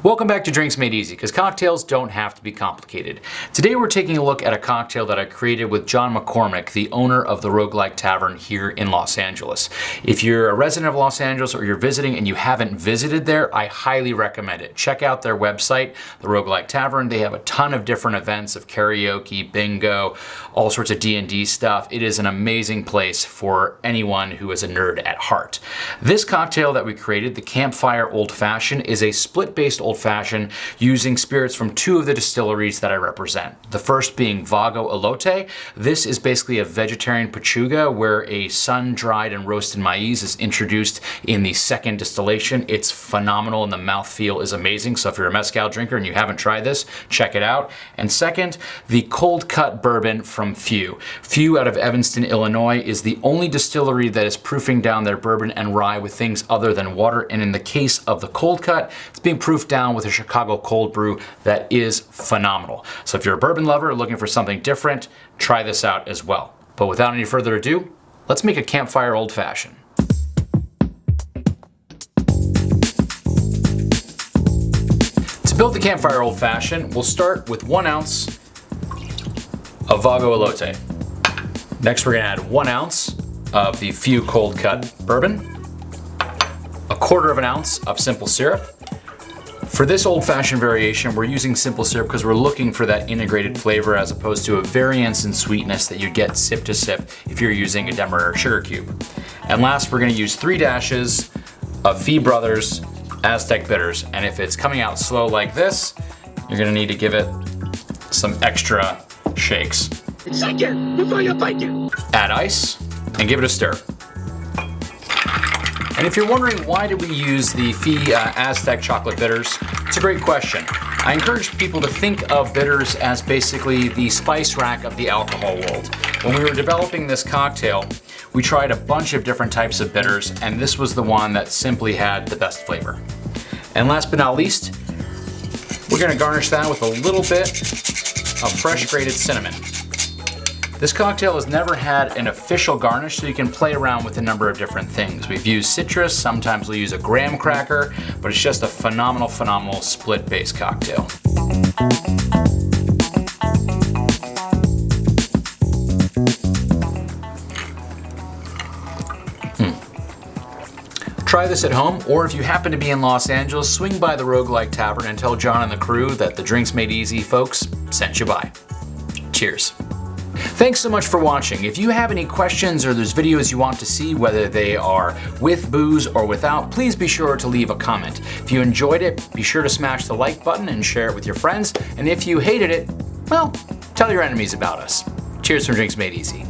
Welcome back to Drinks Made Easy, because cocktails don't have to be complicated. Today we're taking a look at a cocktail that I created with John McCormick, the owner of the Roguelike Tavern here in Los Angeles. If you're a resident of Los Angeles or you're visiting and you haven't visited there, I highly recommend it. Check out their website, the Roguelike Tavern. They have a ton of different events of karaoke, bingo, all sorts of D&D stuff. It is an amazing place for anyone who is a nerd at heart. This cocktail that we created, the Campfire Old Fashioned, is a split-based Old Fashioned using spirits from two of the distilleries that I represent. The first being Vago Elote. This is basically a vegetarian pechuga where a sun-dried and roasted maize is introduced in the second distillation. It's phenomenal and the mouthfeel is amazing. So if you're a mezcal drinker and you haven't tried this, check it out. And second, the Cold Cut Bourbon from Few. Few out of Evanston, Illinois is the only distillery that is proofing down their bourbon and rye with things other than water. And in the case of the Cold Cut, it's being proofed down with a Chicago cold brew that is phenomenal. So if you're a bourbon lover looking for something different, try this out as well. But without any further ado, let's make a Campfire Old Fashioned. To build the Campfire Old Fashioned, we'll start with 1 ounce of Vago Elote. Next, we're gonna add 1 ounce of the Few Cold Cut Bourbon, 1/4 ounce of simple syrup. For this old-fashioned variation, we're using simple syrup because we're looking for that integrated flavor as opposed to a variance in sweetness that you get sip to sip if you're using a Demerara sugar cube. And last, we're gonna use 3 dashes of Fee Brothers Aztec Bitters. And if it's coming out slow like this, you're gonna need to give it some extra shakes. Add ice and give it a stir. And if you're wondering why did we use the Fee Aztec chocolate bitters, it's a great question. I encourage people to think of bitters as basically the spice rack of the alcohol world. When we were developing this cocktail, we tried a bunch of different types of bitters, and this was the one that simply had the best flavor. And last but not least, we're gonna garnish that with a little bit of fresh grated cinnamon. This cocktail has never had an official garnish, so you can play around with a number of different things. We've used citrus, sometimes we'll use a graham cracker, but it's just a phenomenal split-based cocktail. Try this at home, or if you happen to be in Los Angeles, swing by the Roguelike Tavern and tell John and the crew that the Drinks Made Easy folks sent you by. Cheers. Thanks so much for watching. If you have any questions or there's videos you want to see, whether they are with booze or without, please be sure to leave a comment. If you enjoyed it, be sure to smash the like button and share it with your friends. And if you hated it, well, tell your enemies about us. Cheers from Drinks Made Easy.